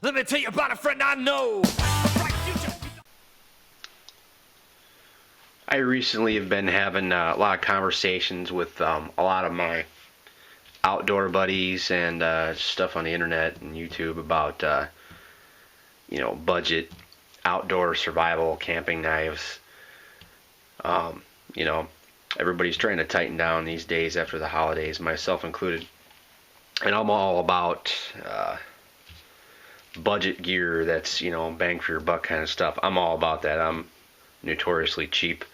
Let me tell you about a friend I know. A bright future. I recently have been having a lot of conversations with a lot of my outdoor buddies and stuff on the internet and YouTube about budget outdoor survival camping knives. Everybody's trying to tighten down these days after the holidays, myself included. And I'm all about budget gear that's, bang for your buck kind of stuff. I'm all about that. I'm notoriously cheap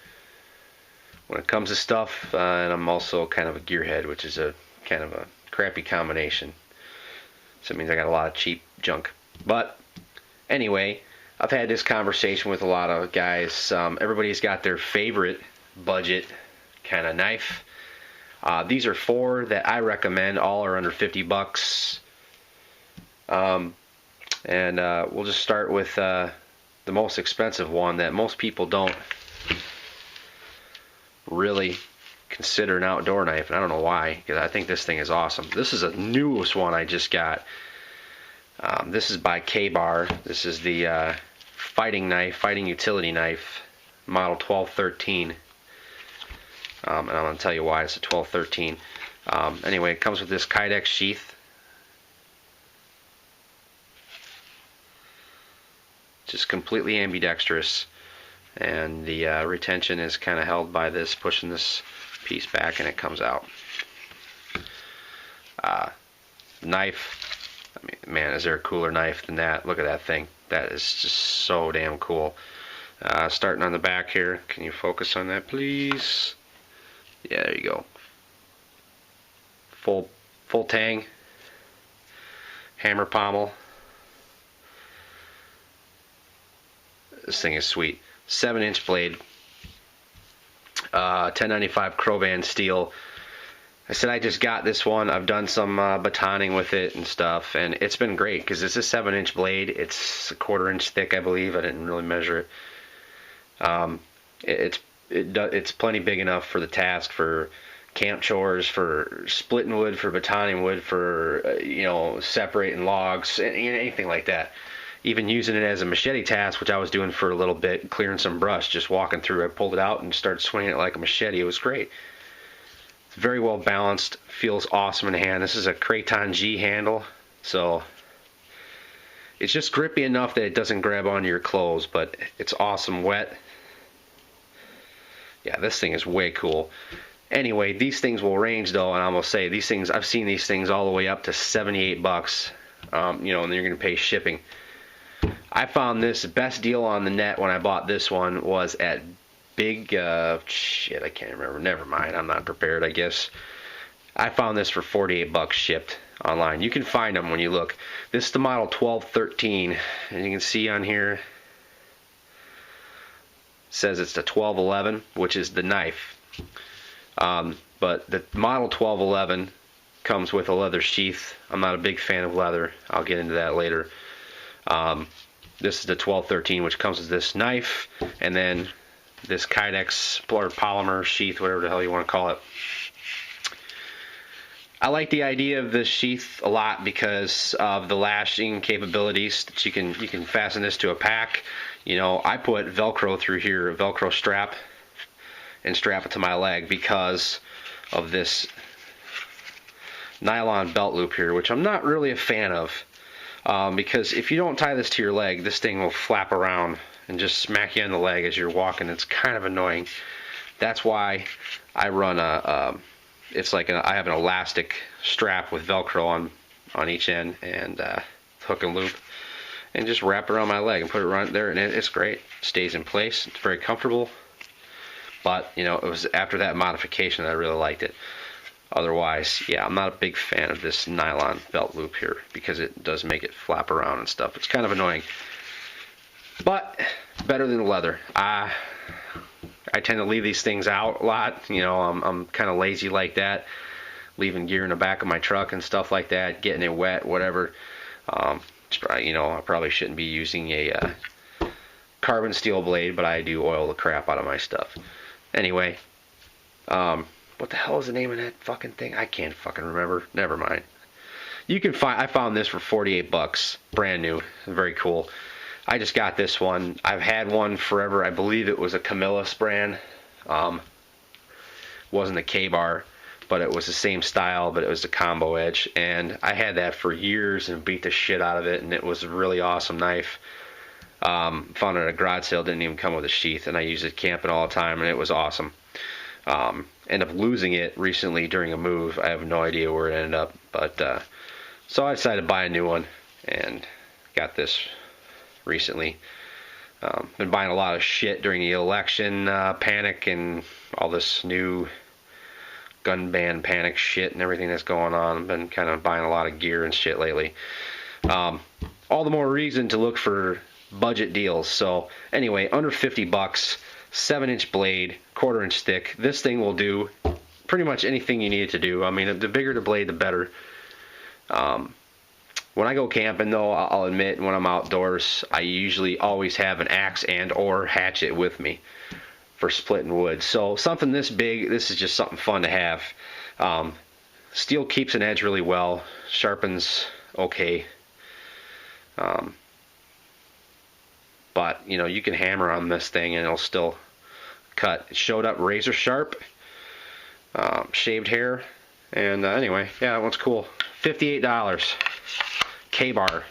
when it comes to stuff, and I'm also kind of a gearhead, which is a kind of a crappy combination. So it means I got a lot of cheap junk. But anyway, I've had this conversation with a lot of guys. Everybody's got their favorite budget kind of knife. These are 4 that I recommend. All are under 50 bucks. We'll just start with the most expensive one that most people don't really consider an outdoor knife, and I don't know why, because I think this thing is awesome. This is a newest one I just got. This is by Kabar. This is the fighting utility knife, model 1213. And I'm going to tell you why it's a 1213. Anyway, it comes with this Kydex sheath. Just completely ambidextrous. And the retention is kind of held by this, pushing this piece back, and it comes out. Knife, I mean, man, is there a cooler knife than that? Look at that thing. That is just so damn cool. Starting on the back here, can you focus on that, please? Yeah, there you go. Full tang, hammer pommel. This thing is sweet. 7-inch blade, 1095 Crovan steel. I said I just got this one. I've done some batoning with it and stuff, and it's been great because it's a 7-inch blade. It's a 1/4 inch thick, I believe. I didn't really measure it. It's plenty big enough for the task, for camp chores, for splitting wood, for batoning wood, for separating logs, anything like that. Even using it as a machete task, which I was doing for a little bit, clearing some brush, just walking through. I pulled it out and started swinging it like a machete. It was great. It's very well balanced, feels awesome in the hand. This is a Kraton G handle, so it's just grippy enough that it doesn't grab onto your clothes, but it's awesome wet. Yeah, this thing is way cool. Anyway, these things will range though, and I'm gonna say these things, I've seen these things all the way up to 78 bucks. And then you're gonna pay shipping. I found this best deal on the net when I bought this one was at Big shit, I can't remember. Never mind. I'm not prepared, I guess. I found this for 48 bucks shipped online. You can find them when you look. This is the model 1213, and you can see on here it says it's the 1211, which is the knife. But the model 1211 comes with a leather sheath. I'm not a big fan of leather. I'll get into that later. This is the 1213, which comes with this knife, and then this Kydex or polymer sheath, whatever the hell you want to call it. I like the idea of this sheath a lot because of the lashing capabilities that you can fasten this to a pack. I put Velcro through here, a Velcro strap, and strap it to my leg because of this nylon belt loop here, which I'm not really a fan of. Because if you don't tie this to your leg, this thing will flap around and just smack you in the leg as you're walking. It's kind of annoying. That's why I run I have an elastic strap with Velcro on each end and hook and loop, and just wrap it around my leg and put it right there, and it's great. It stays in place. It's very comfortable. But it was after that modification that I really liked it. Otherwise, yeah, I'm not a big fan of this nylon belt loop here because it does make it flap around and stuff. It's kind of annoying, but better than the leather. I tend to leave these things out a lot. I'm kind of lazy like that, leaving gear in the back of my truck and stuff like that, getting it wet, whatever. I probably shouldn't be using a carbon steel blade, but I do oil the crap out of my stuff. Anyway, what the hell is the name of that fucking thing? I can't fucking remember. Never mind. You can find. I found this for $48, brand new, very cool. I just got this one. I've had one forever. I believe it was a Camillus brand. Wasn't a Kabar, but it was the same style, but it was a combo edge, and I had that for years and beat the shit out of it, and it was a really awesome knife. Found it at a garage sale, didn't even come with a sheath, and I used it camping all the time, and it was awesome. Ended up losing it recently during a move. I have no idea where it ended up, but so I decided to buy a new one, and got this recently. Been buying a lot of shit during the election panic and all this new gun ban panic shit and everything that's going on. I've been kind of buying a lot of gear and shit lately. All the more reason to look for budget deals. So anyway, under $50, 7-inch blade, 1/4-inch thick. This thing will do pretty much anything you need it to do. I mean, the bigger the blade, the better. When I go camping, though, I'll admit, when I'm outdoors, I usually always have an axe and or hatchet with me for splitting wood. So something this big, this is just something fun to have. Steel keeps an edge really well, sharpens okay. But, you know, you can hammer on this thing and it'll still cut. It showed up razor sharp, shaved hair, and anyway, yeah, that one's cool. $58. Kabar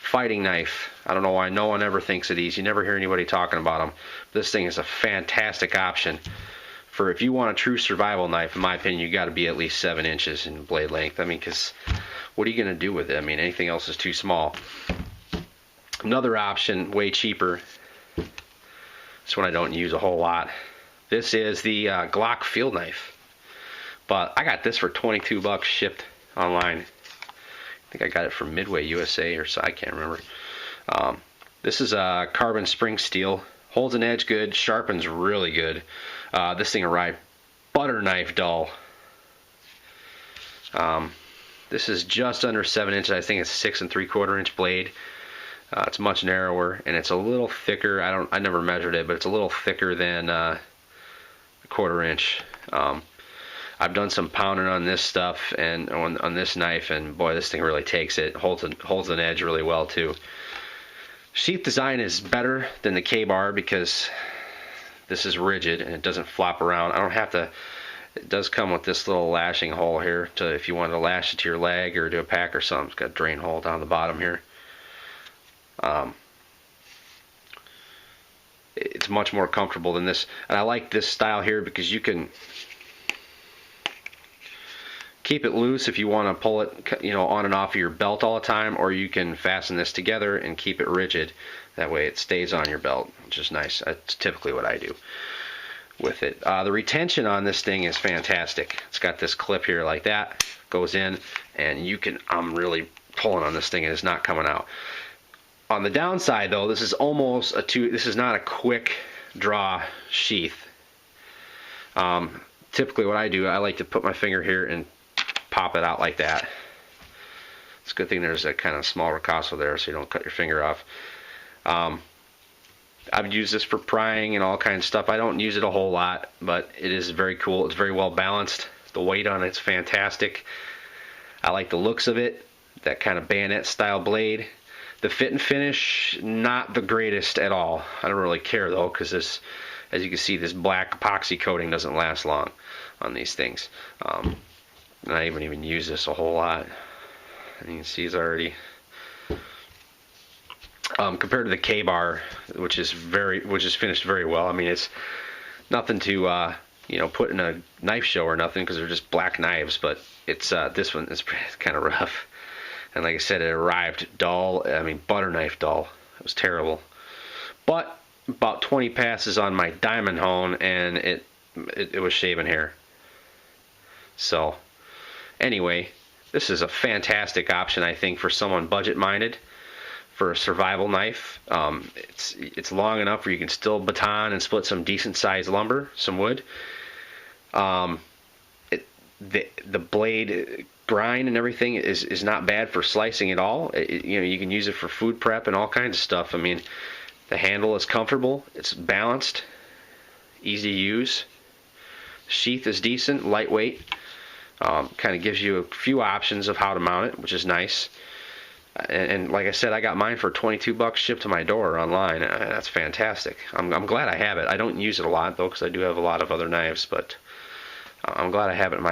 fighting knife. I don't know why no one ever thinks of these. You never hear anybody talking about them. This thing is a fantastic option for if you want a true survival knife. In my opinion, you got to be at least 7 inches in blade length. I mean, because what are you going to do with it? I mean, anything else is too small. Another option, way cheaper. This one I don't use a whole lot. This is the Glock Feild Knife. But I got this for $22 shipped online. I think I got it from Midway USA or so, I can't remember. This is a carbon spring steel. Holds an edge good, sharpens really good. This thing arrived butter knife dull. This is just under 7 inches. I think it's 6 3/4 inch blade. It's much narrower and it's a little thicker. I never measured it, but it's a little thicker than a 1/4 inch. I've done some pounding on this stuff and on this knife, and boy, this thing really takes it. Holds an edge really well too. Sheath design is better than the Kabar because this is rigid and it doesn't flop around. I don't have to. It does come with this little lashing hole here to if you want to lash it to your leg or to a pack or something. It's got a drain hole down the bottom here. It's much more comfortable than this, and I like this style here because you can keep it loose if you want to pull it, you know, on and off of your belt all the time, or you can fasten this together and keep it rigid. That way it stays on your belt, which is nice. That's typically what I do with it. The retention on this thing is fantastic. It's got this clip here like that, goes in, and you can, I'm really pulling on this thing and it's not coming out. On the downside though, this is almost this is not a quick draw sheath. Typically what I do, I like to put my finger here and pop it out like that. It's a good thing there's a kind of small ricasso there so you don't cut your finger off. I've used this for prying and all kinds of stuff. I don't use it a whole lot, but it is very cool. It's very well balanced. The weight on it's fantastic. I like the looks of it, that kind of bayonet style blade. The fit and finish, not the greatest at all. I don't really care though, because this, as you can see, this black epoxy coating doesn't last long on these things. And I haven't even used this a whole lot. And you can see it's already compared to the Kabar, which is finished very well. I mean, it's nothing to you know, put in a knife show or nothing because they're just black knives. But it's this one is kind of rough. And like I said, it arrived dull. I mean, butter knife dull. It was terrible. But about 20 passes on my diamond hone, and it was shaving hair. So anyway, this is a fantastic option, I think, for someone budget-minded for a survival knife. It's long enough where you can still baton and split some decent-sized lumber, some wood. The blade grind and everything is not bad for slicing at all. You know, you can use it for food prep and all kinds of stuff. I mean, the handle is comfortable. It's balanced, easy to use. Sheath is decent, lightweight. Kind of gives you a few options of how to mount it, which is nice. And like I said, I got mine for $22 shipped to my door online. That's fantastic. I'm glad I have it. I don't use it a lot though, because I do have a lot of other knives, but I'm glad I have it in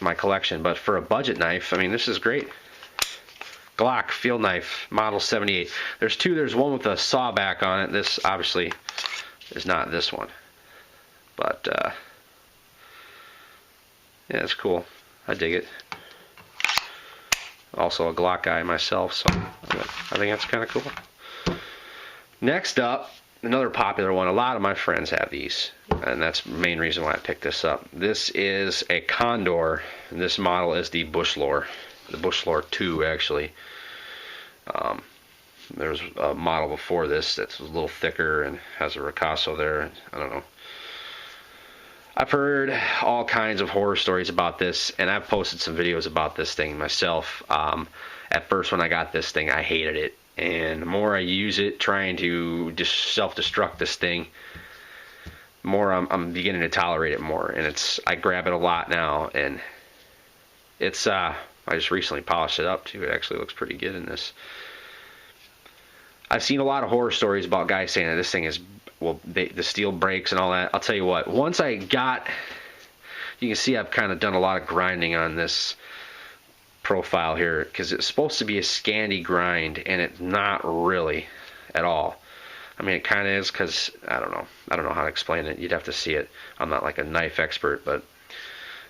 my collection. But for a budget knife, I mean, this is great. Glock Feild Knife, model 78. There's two. There's one with a saw back on it. This obviously is not this one, but yeah, it's cool. I dig it. Also a Glock guy myself, so I think that's kind of cool. Next up, another popular one. A lot of my friends have these, and that's the main reason why I picked this up. This is a Condor, and this model is the Bushlore. The Bushlore 2, actually. There's a model before this that's a little thicker and has a ricasso there. I don't know. I've heard all kinds of horror stories about this, and I've posted some videos about this thing myself. At first, when I got this thing, I hated it. And the more I use it, trying to just self-destruct this thing, the more I'm beginning to tolerate it more. And I grab it a lot now, and it's, I just recently polished it up too. It actually looks pretty good in this. I've seen a lot of horror stories about guys saying that this thing is, well, the steel breaks and all that. I'll tell you what, once I got, you can see I've kind of done a lot of grinding on this profile here, because it's supposed to be a Scandi grind, and it's not really at all. I mean, it kind of is, because I don't know how to explain it. You'd have to see it. I'm not like a knife expert, but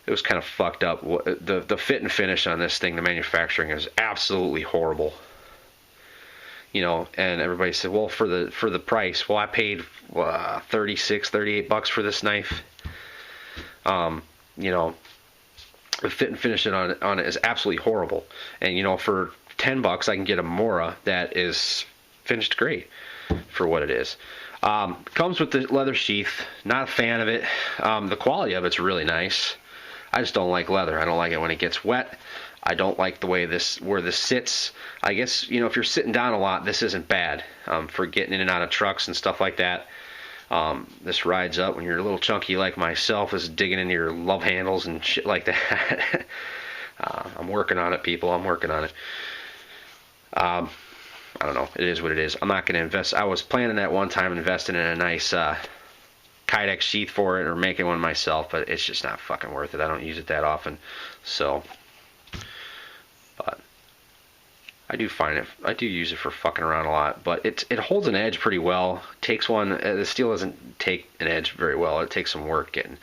it was kind of fucked up. The fit and finish on this thing, the manufacturing, is absolutely horrible. You know, and everybody said, well, for the price, well, I paid $38 for this knife. You know, the fit and finish on it is absolutely horrible. And you know, for $10 I can get a Mora that is finished great for what it is. Comes with the leather sheath. Not a fan of it. The quality of it's really nice. I just don't like leather. I don't like it when it gets wet. I don't like the way where this sits. I guess, you know, if you're sitting down a lot, this isn't bad for getting in and out of trucks and stuff like that. This rides up when you're a little chunky like myself, is digging into your love handles and shit like that. I'm working on it, people. I'm working on it. I don't know. It is what it is. I'm not going to invest. I was planning at one time investing in a nice Kydex sheath for it, or making one myself, but it's just not fucking worth it. I don't use it that often. So, but I do use it for fucking around a lot, but it holds an edge pretty well. Takes one, the steel doesn't take an edge very well. It takes some work getting.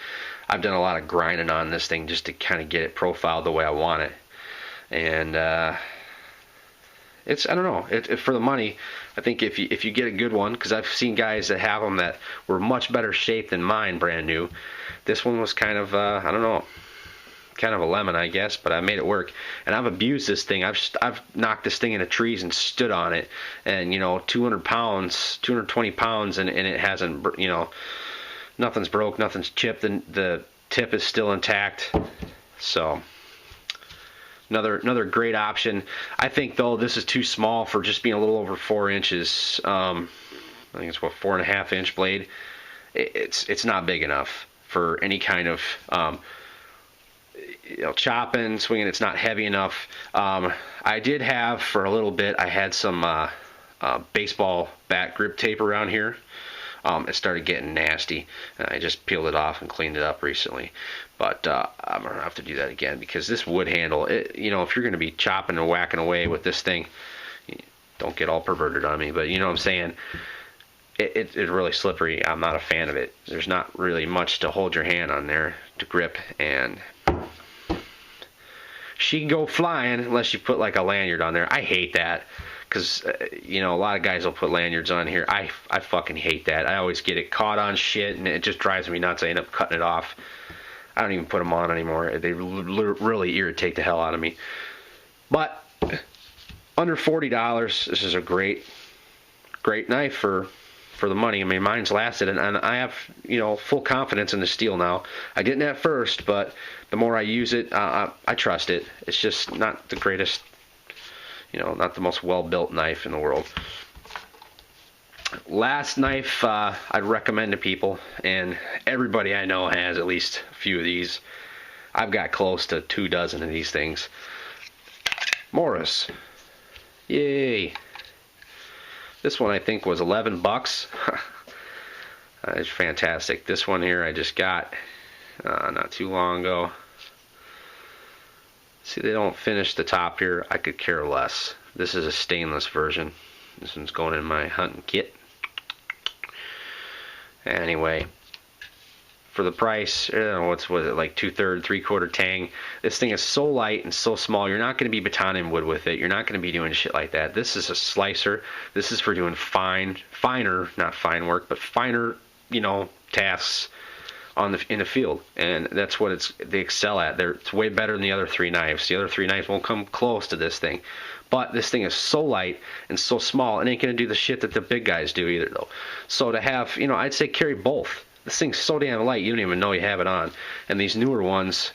I've done a lot of grinding on this thing just to kind of get it profiled the way I want it. And I don't know, for the money, I think if you get a good one, because I've seen guys that have them that were much better shape than mine, brand new. This one was kind of, I don't know, kind of a lemon, I guess, but I made it work. And I've abused this thing. I've knocked this thing into trees and stood on it, and you know, 200 pounds, 220 pounds, and it hasn't, you know, nothing's broke, nothing's chipped, and the tip is still intact. So another great option. I think though this is too small for just being a little over 4 inches. I think it's 4.5 inch blade. It's not big enough for any kind of you know, chopping, swinging. It's not heavy enough. I did have, for a little bit, I had some baseball bat grip tape around here. It started getting nasty, and I just peeled it off and cleaned it up recently. But I'm gonna have to do that again, because this wood handle, you know, if you're gonna be chopping and whacking away with this thing, don't get all perverted on me, but you know what I'm saying. It's really slippery. I'm not a fan of it. There's not really much to hold your hand on there to grip, and she can go flying unless you put like a lanyard on there. I hate that, because you know, a lot of guys will put lanyards on here. I fucking hate that. I always get it caught on shit, and it just drives me nuts. I end up cutting it off. I don't even put them on anymore. They really irritate the hell out of me. But under $40, this is a great knife for the money. I mean, mine's lasted, and I have, you know, full confidence in the steel now. I didn't at first, but the more I use it, I trust it. It's just not the greatest, you know, not the most well-built knife in the world. Last knife I'd recommend to people, and everybody I know has at least a few of these. I've got close to 2 dozen of these things. Moras. Yay. This one I think was 11 bucks. It's fantastic. This one here I just got not too long ago. See, they don't finish the top here. I could care less. This is a stainless version. This one's going in my hunting kit. Anyway, for the price, I don't know, what's it, like 2/3, 3/4 tang. This thing is so light and so small, you're not going to be batoning wood with it. You're not going to be doing shit like that. This is a slicer. This is for doing finer, not fine work, but finer, you know, tasks in the field, and that's what they excel at. It's way better than the other 3 knives. The other 3 knives won't come close to this thing, but this thing is so light and so small, it ain't gonna do the shit that the big guys do either, though. So to have, you know, I'd say carry both. This thing's so damn light, you don't even know you have it on. And these newer ones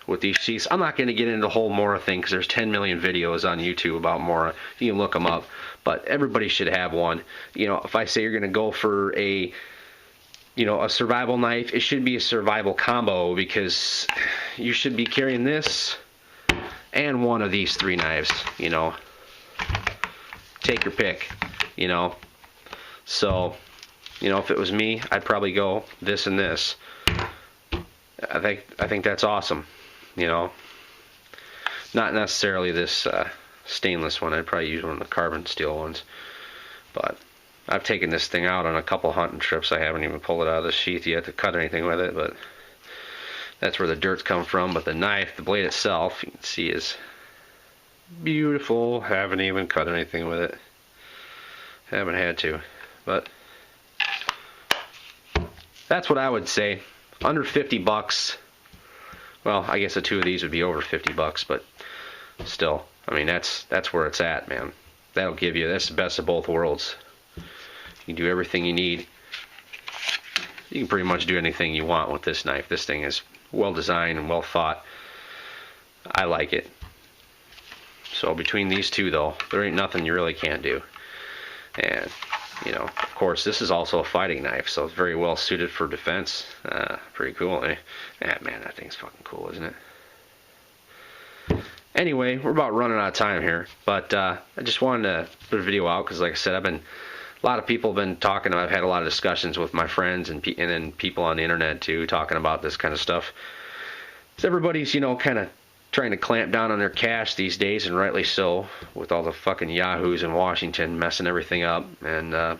with these sheaths, I'm not gonna get into the whole Mora thing because there's 10 million videos on YouTube about Mora. You can look them up, but everybody should have one. You know, if I say you're gonna go for a survival knife, it should be a survival combo, because you should be carrying this and one of these 3 knives, you know. Take your pick, you know. So, you know, if it was me, I'd probably go this and this. I think that's awesome, you know. Not necessarily this stainless one. I'd probably use one of the carbon steel ones, but I've taken this thing out on a couple hunting trips. I haven't even pulled it out of the sheath yet to cut anything with it, but that's where the dirt's come from. But the knife, the blade itself, you can see is beautiful. Haven't even cut anything with it. Haven't had to, but that's what I would say. Under 50 bucks. Well, I guess the 2 of these would be over 50 bucks, but still, I mean, that's where it's at, man. That'll give you, that's the best of both worlds. You can do everything you need. You can pretty much do anything you want with this knife. This thing is well designed and well thought. I like it. So between these 2, though, there ain't nothing you really can't do. And, you know, of course, this is also a fighting knife, so it's very well suited for defense. Pretty cool. Man, that thing's fucking cool, isn't it? Anyway, we're about running out of time here, but I just wanted to put a video out because, like I said, a lot of people have been talking. I've had a lot of discussions with my friends and then people on the internet too, talking about this kind of stuff. So everybody's, you know, kind of trying to clamp down on their cash these days, and rightly so, with all the fucking yahoos in Washington messing everything up. And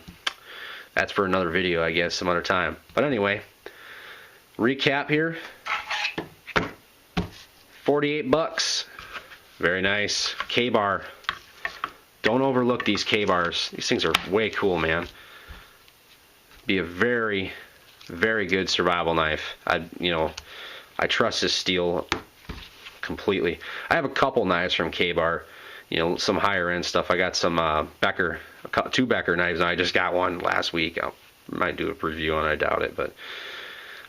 that's for another video, I guess, some other time. But anyway, recap here. 48 bucks. Very nice. KBAR. Don't overlook these Kabars. These things are way cool, man. Be a very, very good survival knife. I trust this steel completely. I have a couple knives from KBAR, you know, some higher end stuff. I got some 2 Becker knives, and I just got one last week. I might do a review on it, I doubt it, but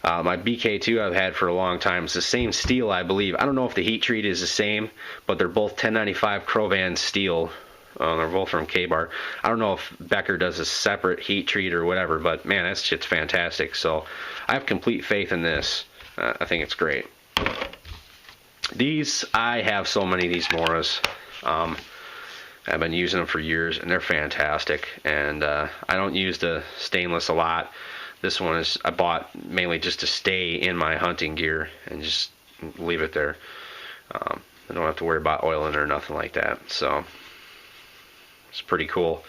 my BK2 I've had for a long time. It's the same steel, I believe. I don't know if the heat treat is the same, but they're both 1095 Crovan steel. They're both from KBAR. I don't know if Becker does a separate heat treat or whatever, but man, that shit's fantastic. So I have complete faith in this. I think it's great. These, I have so many of these Moras. I've been using them for years, and they're fantastic. And I don't use the stainless a lot. This one I bought mainly just to stay in my hunting gear and just leave it there. I don't have to worry about oiling or nothing like that. So it's pretty cool.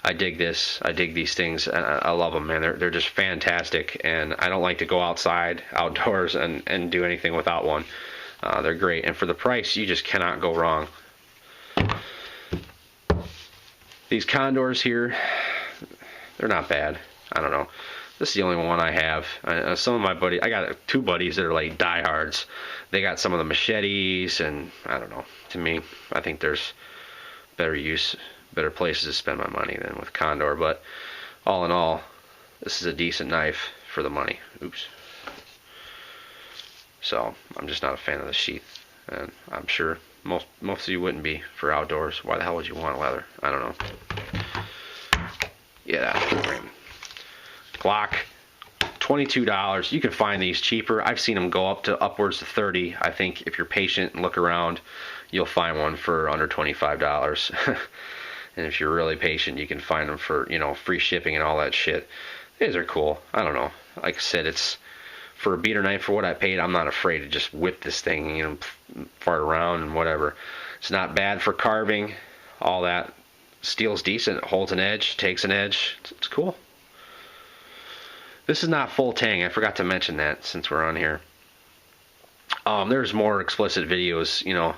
I dig this. I dig these things. I love them, man. They're just fantastic. And I don't like to go outdoors, and do anything without one. They're great. And for the price, you just cannot go wrong. These Condors here, they're not bad. I don't know. This is the only one I have. Some of my buddies, I got 2 buddies that are like diehards. They got some of the machetes, and I don't know. To me, I think there's better places to spend my money than with Condor. But all in all, this is a decent knife for the money. Oops. So I'm just not a fan of the sheath, and I'm sure most of you wouldn't be for outdoors. Why the hell would you want leather? I don't know. Yeah, Glock $22. You can find these cheaper. I've seen them go up to upwards to 30. I think if you're patient and look around, you'll find one for under $25. And if you're really patient, you can find them for, you know, free shipping and all that shit. These are cool. I don't know. Like I said, it's for a beater knife for what I paid. I'm not afraid to just whip this thing, you know, fart around and whatever. It's not bad for carving. All that. Steel's decent. Holds an edge. Takes an edge. It's cool. This is not full tang. I forgot to mention that since we're on here. There's more explicit videos, you know,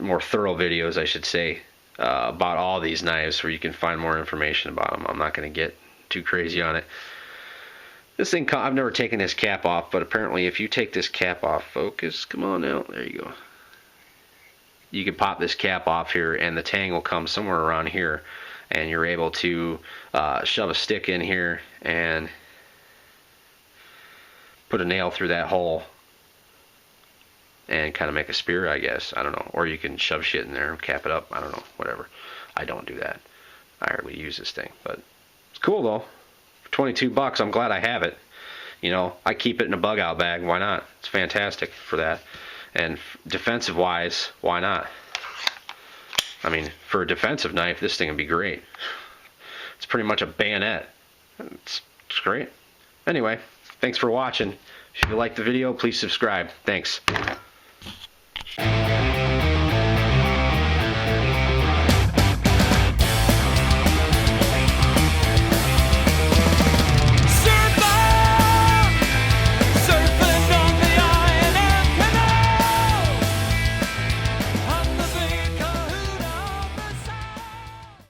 more thorough videos, I should say, about all these knives where you can find more information about them. I'm not going to get too crazy on it. This thing, I've never taken this cap off, but apparently if you take this cap off, focus, come on out, there you go. You can pop this cap off here and the tang will come somewhere around here, and you're able to shove a stick in here and put a nail through that hole and kind of make a spear, I guess. I don't know. Or you can shove shit in there and cap it up. I don't know. Whatever. I don't do that. I hardly use this thing. But it's cool, though. For $22, I'm glad I have it. You know, I keep it in a bug out bag. Why not? It's fantastic for that. And defensive-wise, why not? I mean, for a defensive knife, this thing would be great. It's pretty much a bayonet. It's great. Anyway, thanks for watching. If you liked the video, please subscribe. Thanks.